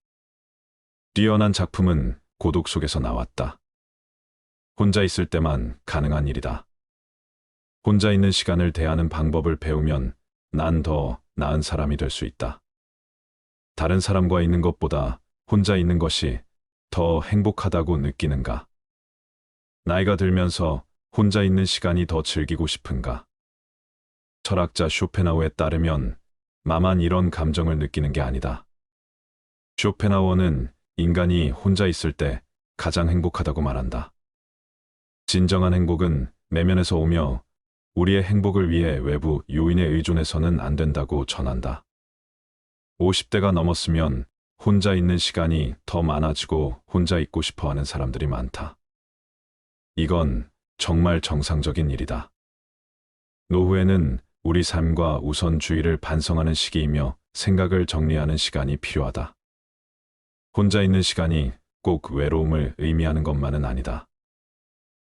뛰어난 작품은 고독 속에서 나왔다. 혼자 있을 때만 가능한 일이다. 혼자 있는 시간을 대하는 방법을 배우면 난 더 나은 사람이 될 수 있다. 다른 사람과 있는 것보다 혼자 있는 것이 더 행복하다고 느끼는가? 나이가 들면서 혼자 있는 시간이 더 즐기고 싶은가? 철학자 쇼펜하우어에 따르면 나만 이런 감정을 느끼는 게 아니다. 쇼펜하우어는 인간이 혼자 있을 때 가장 행복하다고 말한다. 진정한 행복은 내면에서 오며 우리의 행복을 위해 외부 요인에 의존해서는 안 된다고 전한다. 50대가 넘었으면 혼자 있는 시간이 더 많아지고 혼자 있고 싶어 하는 사람들이 많다. 이건 정말 정상적인 일이다. 노후에는 우리 삶과 우선주의를 반성하는 시기이며 생각을 정리하는 시간이 필요하다. 혼자 있는 시간이 꼭 외로움을 의미하는 것만은 아니다.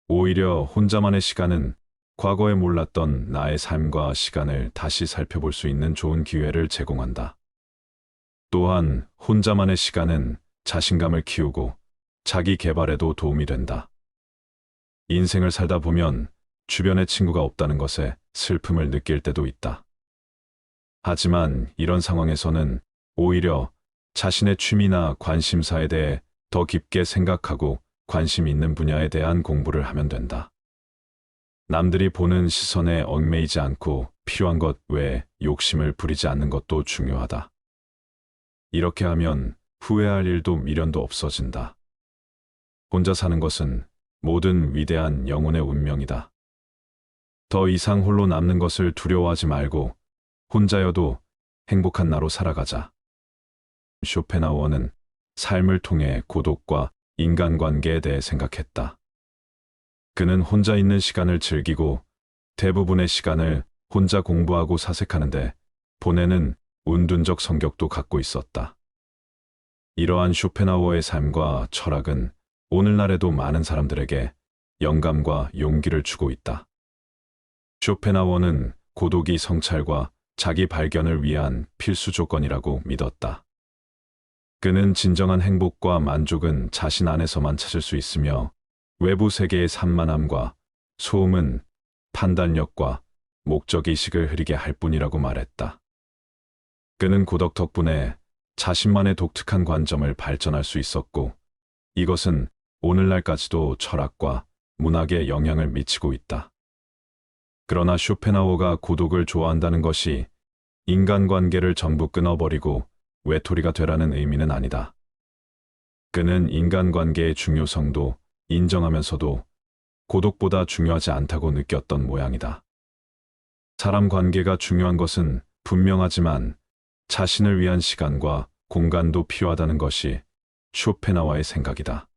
오히려 혼자만의 시간은 과거에 몰랐던 나의 삶과 시간을 다시 살펴볼 수 있는 좋은 기회를 제공한다. 또한 혼자만의 시간은 자신감을 키우고 자기 개발에도 도움이 된다. 인생을 살다 보면 주변에 친구가 없다는 것에 슬픔을 느낄 때도 있다. 하지만 이런 상황에서는 오히려 자신의 취미나 관심사에 대해 더 깊게 생각하고 관심 있는 분야에 대한 공부를 하면 된다. 남들이 보는 시선에 얽매이지 않고 필요한 것 외에 욕심을 부리지 않는 것도 중요하다. 이렇게 하면 후회할 일도 미련도 없어진다. 혼자 사는 것은 모든 위대한 영혼의 운명이다. 더 이상 홀로 남는 것을 두려워하지 말고 혼자여도 행복한 나로 살아가자. 쇼펜하우어는 삶을 통해 고독과 인간관계에 대해 생각했다. 그는 혼자 있는 시간을 즐기고 대부분의 시간을 혼자 공부하고 사색하는데 보내는 운둔적 성격도 갖고 있었다. 이러한 쇼펜하우어의 삶과 철학은 오늘날에도 많은 사람들에게 영감과 용기를 주고 있다. 쇼펜하우어는 고독이 성찰과 자기 발견을 위한 필수 조건이라고 믿었다. 그는 진정한 행복과 만족은 자신 안에서만 찾을 수 있으며 외부 세계의 산만함과 소음은 판단력과 목적의식을 흐리게 할 뿐이라고 말했다. 그는 고독 덕분에 자신만의 독특한 관점을 발전할 수 있었고 이것은 오늘날까지도 철학과 문학에 영향을 미치고 있다. 그러나 쇼펜하우어가 고독을 좋아한다는 것이 인간관계를 전부 끊어버리고 외톨이가 되라는 의미는 아니다. 그는 인간관계의 중요성도 인정하면서도 고독보다 중요하지 않다고 느꼈던 모양이다. 사람 관계가 중요한 것은 분명하지만 자신을 위한 시간과 공간도 필요하다는 것이 쇼펜하우어의 생각이다.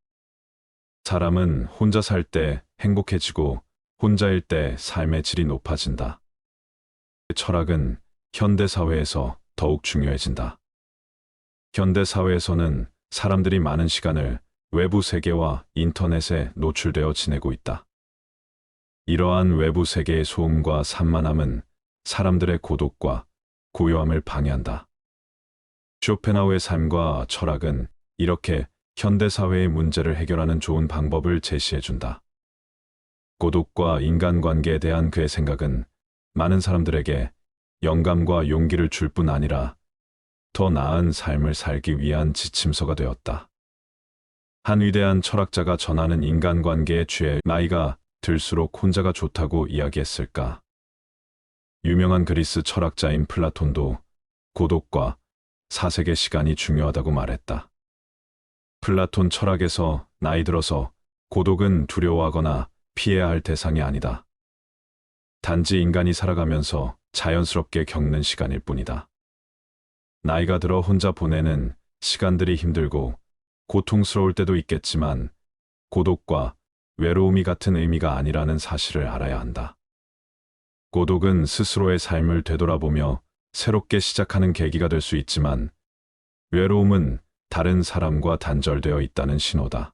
사람은 혼자 살 때 행복해지고 혼자일 때 삶의 질이 높아진다. 철학은 현대사회에서 더욱 중요해진다. 현대사회에서는 사람들이 많은 시간을 외부 세계와 인터넷에 노출되어 지내고 있다. 이러한 외부 세계의 소음과 산만함은 사람들의 고독과 고요함을 방해한다. 쇼펜하우어의 삶과 철학은 이렇게 현대사회의 문제를 해결하는 좋은 방법을 제시해준다. 고독과 인간관계에 대한 그의 생각은 많은 사람들에게 영감과 용기를 줄 뿐 아니라 더 나은 삶을 살기 위한 지침서가 되었다. 한 위대한 철학자가 전하는 인간관계에 취해 나이가 들수록 혼자가 좋다고 이야기했을까? 유명한 그리스 철학자인 플라톤도 고독과 사색의 시간이 중요하다고 말했다. 플라톤 철학에서 나이 들어서 고독은 두려워하거나 피해야 할 대상이 아니다. 단지 인간이 살아가면서 자연스럽게 겪는 시간일 뿐이다. 나이가 들어 혼자 보내는 시간들이 힘들고 고통스러울 때도 있겠지만 고독과 외로움이 같은 의미가 아니라는 사실을 알아야 한다. 고독은 스스로의 삶을 되돌아보며 새롭게 시작하는 계기가 될 수 있지만, 외로움은 다른 사람과 단절되어 있다는 신호다.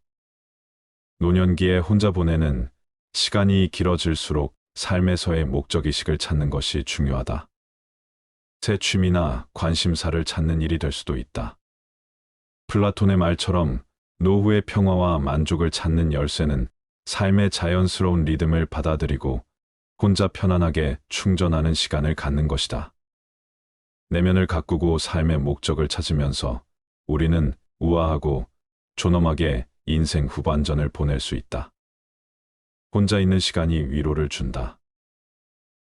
노년기에 혼자 보내는 시간이 길어질수록 삶에서의 목적의식을 찾는 것이 중요하다. 새 취미나 관심사를 찾는 일이 될 수도 있다. 플라톤의 말처럼 노후의 평화와 만족을 찾는 열쇠는 삶의 자연스러운 리듬을 받아들이고 혼자 편안하게 충전하는 시간을 갖는 것이다. 내면을 가꾸고 삶의 목적을 찾으면서 우리는 우아하고 존엄하게 인생 후반전을 보낼 수 있다. 혼자 있는 시간이 위로를 준다.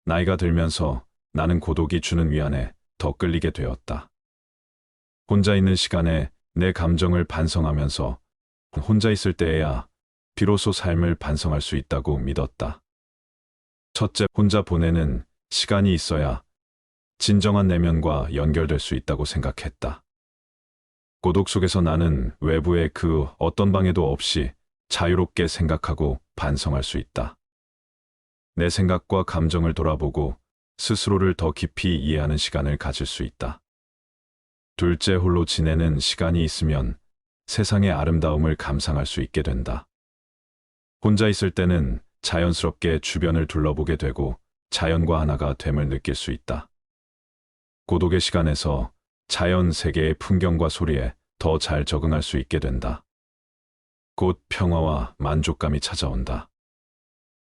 나이가 들면서 나는 고독이 주는 위안에 더 끌리게 되었다. 혼자 있는 시간에 내 감정을 반성하면서 혼자 있을 때에야 비로소 삶을 반성할 수 있다고 믿었다. 첫째, 혼자 보내는 시간이 있어야 진정한 내면과 연결될 수 있다고 생각했다. 고독 속에서 나는 외부의 그 어떤 방해도 없이 자유롭게 생각하고 반성할 수 있다. 내 생각과 감정을 돌아보고 스스로를 더 깊이 이해하는 시간을 가질 수 있다. 둘째, 홀로 지내는 시간이 있으면 세상의 아름다움을 감상할 수 있게 된다. 혼자 있을 때는 자연스럽게 주변을 둘러보게 되고 자연과 하나가 됨을 느낄 수 있다. 고독의 시간에서 자연 세계의 풍경과 소리에 더 잘 적응할 수 있게 된다. 곧 평화와 만족감이 찾아온다.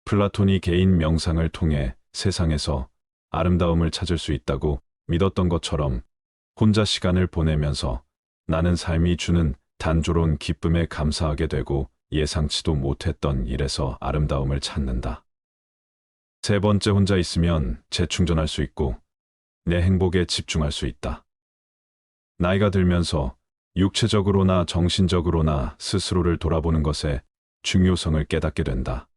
플라톤이 개인 명상을 통해 세상에서 아름다움을 찾을 수 있다고 믿었던 것처럼 혼자 시간을 보내면서 나는 삶이 주는 단조로운 기쁨에 감사하게 되고 예상치도 못했던 일에서 아름다움을 찾는다. 세 번째, 혼자 있으면 재충전할 수 있고 내 행복에 집중할 수 있다. 나이가 들면서 육체적으로나 정신적으로나 스스로를 돌아보는 것의 중요성을 깨닫게 된다.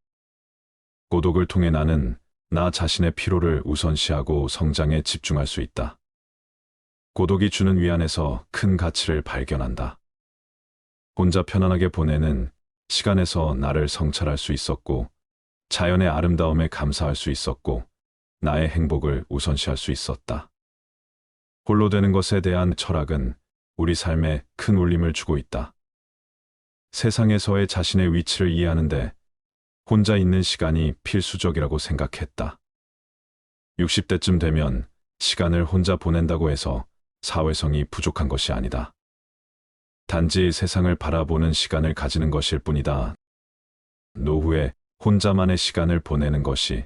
고독을 통해 나는 나 자신의 피로를 우선시하고 성장에 집중할 수 있다. 고독이 주는 위안에서 큰 가치를 발견한다. 혼자 편안하게 보내는 시간에서 나를 성찰할 수 있었고, 자연의 아름다움에 감사할 수 있었고, 나의 행복을 우선시할 수 있었다. 홀로 되는 것에 대한 철학은 우리 삶에 큰 울림을 주고 있다. 세상에서의 자신의 위치를 이해하는데 혼자 있는 시간이 필수적이라고 생각했다. 60대쯤 되면 시간을 혼자 보낸다고 해서 사회성이 부족한 것이 아니다. 단지 세상을 바라보는 시간을 가지는 것일 뿐이다. 노후에 혼자만의 시간을 보내는 것이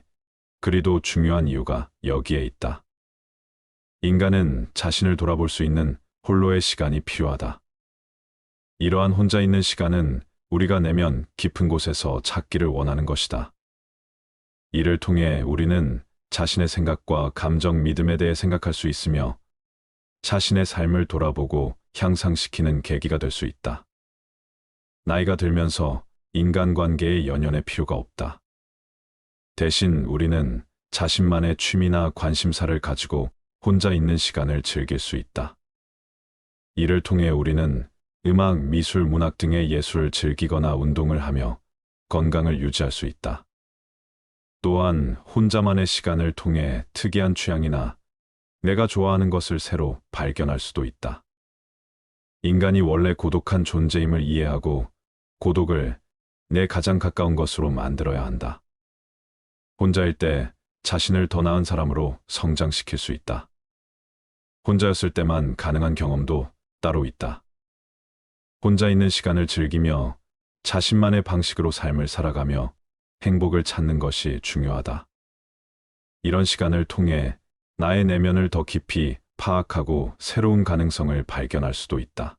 그리도 중요한 이유가 여기에 있다. 인간은 자신을 돌아볼 수 있는 홀로의 시간이 필요하다. 이러한 혼자 있는 시간은 우리가 내면 깊은 곳에서 찾기를 원하는 것이다. 이를 통해 우리는 자신의 생각과 감정, 믿음에 대해 생각할 수 있으며 자신의 삶을 돌아보고 향상시키는 계기가 될 수 있다. 나이가 들면서 인간관계의 연연의 필요가 없다. 대신 우리는 자신만의 취미나 관심사를 가지고 혼자 있는 시간을 즐길 수 있다. 이를 통해 우리는 음악, 미술, 문학 등의 예술을 즐기거나 운동을 하며 건강을 유지할 수 있다. 또한 혼자만의 시간을 통해 특이한 취향이나 내가 좋아하는 것을 새로 발견할 수도 있다. 인간이 원래 고독한 존재임을 이해하고 고독을 내 가장 가까운 것으로 만들어야 한다. 혼자일 때 자신을 더 나은 사람으로 성장시킬 수 있다. 혼자였을 때만 가능한 경험도 따로 있다. 혼자 있는 시간을 즐기며 자신만의 방식으로 삶을 살아가며 행복을 찾는 것이 중요하다. 이런 시간을 통해 나의 내면을 더 깊이 파악하고 새로운 가능성을 발견할 수도 있다.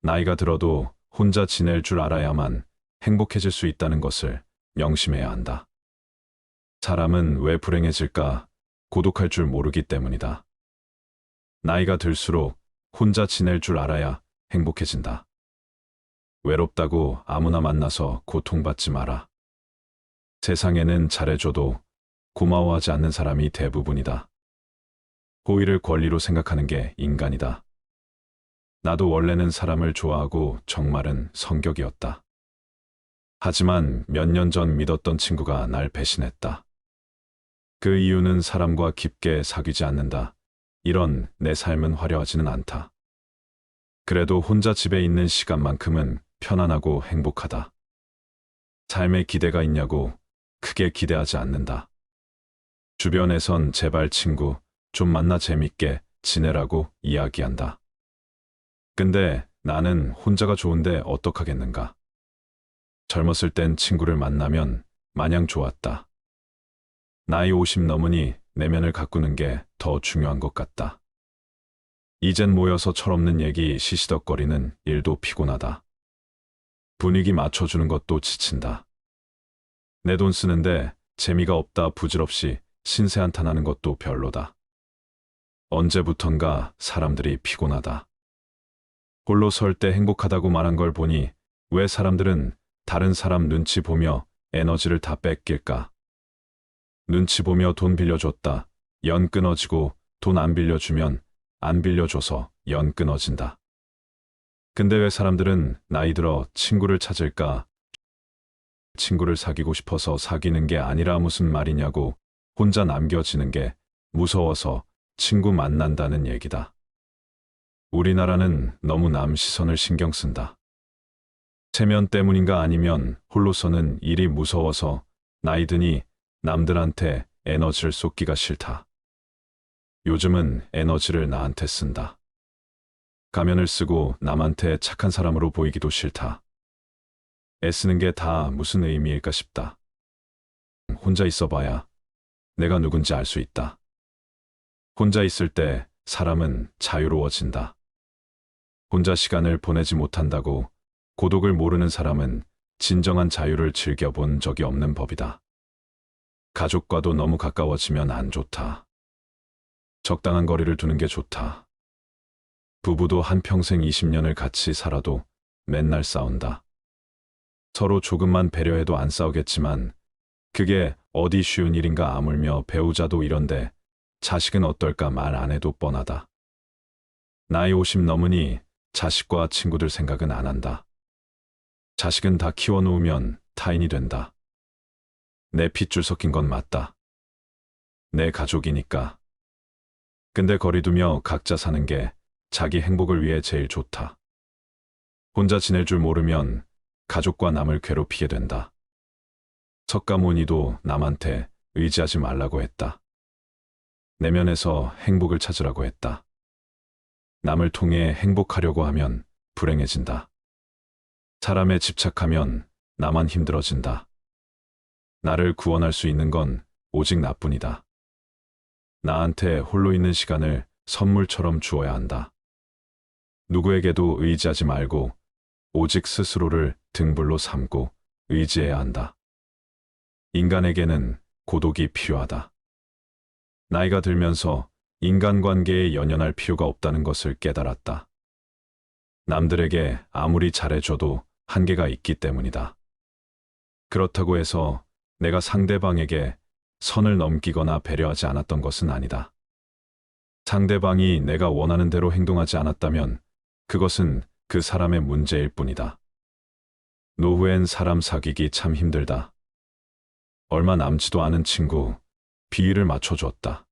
나이가 들어도 혼자 지낼 줄 알아야만 행복해질 수 있다는 것을 명심해야 한다. 사람은 왜 불행해질까? 고독할 줄 모르기 때문이다. 나이가 들수록 혼자 지낼 줄 알아야 행복해진다. 외롭다고 아무나 만나서 고통받지 마라. 세상에는 잘해줘도 고마워하지 않는 사람이 대부분이다. 호의를 권리로 생각하는 게 인간이다. 나도 원래는 사람을 좋아하고 정말은 성격이었다. 하지만 몇 년 전 믿었던 친구가 날 배신했다. 그 이유는 사람과 깊게 사귀지 않는다. 이런 내 삶은 화려하지는 않다. 그래도 혼자 집에 있는 시간만큼은 편안하고 행복하다. 삶에 기대가 있냐고 크게 기대하지 않는다. 주변에선 제발 친구 좀 만나 재밌게 지내라고 이야기한다. 근데 나는 혼자가 좋은데 어떡하겠는가. 젊었을 땐 친구를 만나면 마냥 좋았다. 나이 50 넘으니 내면을 가꾸는 게 더 중요한 것 같다. 이젠 모여서 철없는 얘기 시시덕거리는 일도 피곤하다. 분위기 맞춰주는 것도 지친다. 내 돈 쓰는데 재미가 없다 부질없이 신세 한탄하는 것도 별로다. 언제부턴가 사람들이 피곤하다. 홀로 설 때 행복하다고 말한 걸 보니 왜 사람들은 다른 사람 눈치 보며 에너지를 다 뺏길까? 눈치 보며 돈 빌려줬다. 연 끊어지고 돈 안 빌려주면 안 빌려줘서 연 끊어진다. 근데 왜 사람들은 나이 들어 친구를 찾을까? 친구를 사귀고 싶어서 사귀는 게 아니라 무슨 말이냐고 혼자 남겨지는 게 무서워서 친구 만난다는 얘기다. 우리나라는 너무 남 시선을 신경 쓴다. 체면 때문인가 아니면 홀로서는 일이 무서워서 나이 드니 남들한테 에너지를 쏟기가 싫다. 요즘은 에너지를 나한테 쓴다. 가면을 쓰고 남한테 착한 사람으로 보이기도 싫다. 애쓰는 게 다 무슨 의미일까 싶다. 혼자 있어봐야 내가 누군지 알 수 있다. 혼자 있을 때 사람은 자유로워진다. 혼자 시간을 보내지 못한다고 고독을 모르는 사람은 진정한 자유를 즐겨본 적이 없는 법이다. 가족과도 너무 가까워지면 안 좋다. 적당한 거리를 두는 게 좋다. 부부도 한평생 20년을 같이 살아도 맨날 싸운다. 서로 조금만 배려해도 안 싸우겠지만 그게 어디 쉬운 일인가 아물며 배우자도 이런데 자식은 어떨까 말 안 해도 뻔하다. 나이 50 넘으니 자식과 친구들 생각은 안 한다. 자식은 다 키워놓으면 타인이 된다. 내 핏줄 섞인 건 맞다. 내 가족이니까. 근데 거리두며 각자 사는 게 자기 행복을 위해 제일 좋다. 혼자 지낼 줄 모르면 가족과 남을 괴롭히게 된다. 석가모니도 남한테 의지하지 말라고 했다. 내면에서 행복을 찾으라고 했다. 남을 통해 행복하려고 하면 불행해진다. 사람에 집착하면 나만 힘들어진다. 나를 구원할 수 있는 건 오직 나뿐이다. 나한테 홀로 있는 시간을 선물처럼 주어야 한다. 누구에게도 의지하지 말고 오직 스스로를 등불로 삼고 의지해야 한다. 인간에게는 고독이 필요하다. 나이가 들면서 인간관계에 연연할 필요가 없다는 것을 깨달았다. 남들에게 아무리 잘해줘도 한계가 있기 때문이다. 그렇다고 해서 내가 상대방에게 선을 넘기거나 배려하지 않았던 것은 아니다. 상대방이 내가 원하는 대로 행동하지 않았다면 그것은 그 사람의 문제일 뿐이다. 노후엔 사람 사귀기 참 힘들다. 얼마 남지도 않은 친구, 비위를 맞춰줬다.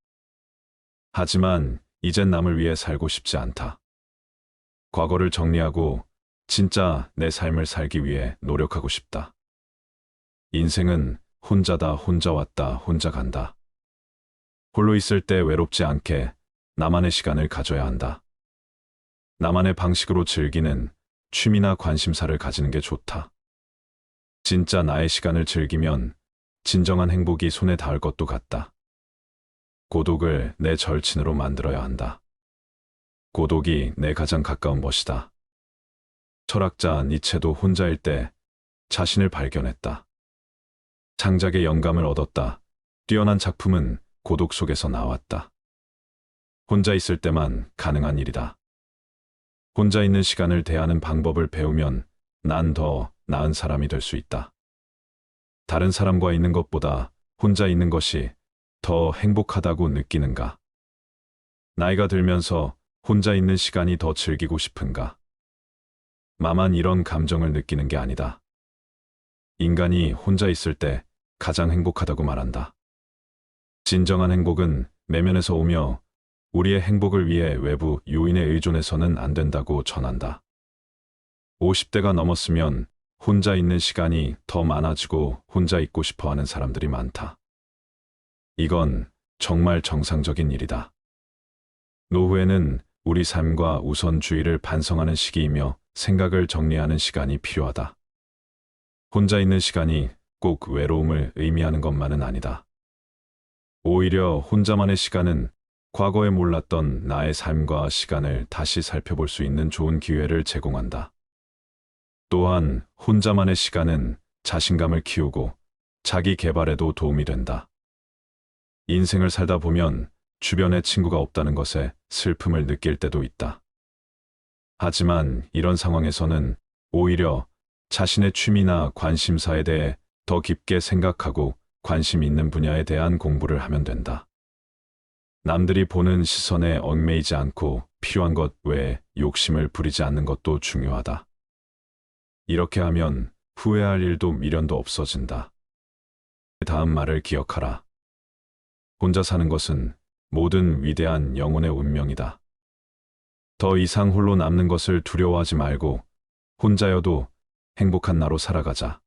하지만 이젠 남을 위해 살고 싶지 않다. 과거를 정리하고 진짜 내 삶을 살기 위해 노력하고 싶다. 인생은 혼자다, 혼자 왔다, 혼자 간다. 홀로 있을 때 외롭지 않게 나만의 시간을 가져야 한다. 나만의 방식으로 즐기는 취미나 관심사를 가지는 게 좋다. 진짜 나의 시간을 즐기면 진정한 행복이 손에 닿을 것도 같다. 고독을 내 절친으로 만들어야 한다. 고독이 내 가장 가까운 멋이다. 철학자 니체도 혼자일 때 자신을 발견했다. 창작의 영감을 얻었다. 뛰어난 작품은 고독 속에서 나왔다. 혼자 있을 때만 가능한 일이다. 혼자 있는 시간을 대하는 방법을 배우면 난 더 나은 사람이 될 수 있다. 다른 사람과 있는 것보다 혼자 있는 것이 더 행복하다고 느끼는가? 나이가 들면서 혼자 있는 시간이 더 즐기고 싶은가? 나만 이런 감정을 느끼는 게 아니다. 인간이 혼자 있을 때 가장 행복하다고 말한다. 진정한 행복은 내면에서 오며 우리의 행복을 위해 외부 요인에 의존해서는 안 된다고 전한다. 50대가 넘었으면 혼자 있는 시간이 더 많아지고 혼자 있고 싶어 하는 사람들이 많다. 이건 정말 정상적인 일이다. 노후에는 우리 삶과 우선주의를 반성하는 시기이며 생각을 정리하는 시간이 필요하다. 혼자 있는 시간이 꼭 외로움을 의미하는 것만은 아니다. 오히려 혼자만의 시간은 과거에 몰랐던 나의 삶과 시간을 다시 살펴볼 수 있는 좋은 기회를 제공한다. 또한 혼자만의 시간은 자신감을 키우고 자기 개발에도 도움이 된다. 인생을 살다 보면 주변에 친구가 없다는 것에 슬픔을 느낄 때도 있다. 하지만 이런 상황에서는 오히려 자신의 취미나 관심사에 대해 더 깊게 생각하고 관심 있는 분야에 대한 공부를 하면 된다. 남들이 보는 시선에 얽매이지 않고 필요한 것 외에 욕심을 부리지 않는 것도 중요하다. 이렇게 하면 후회할 일도 미련도 없어진다. 다음 말을 기억하라. 혼자 사는 것은 모든 위대한 영혼의 운명이다. 더 이상 홀로 남는 것을 두려워하지 말고 혼자여도 행복한 나로 살아가자.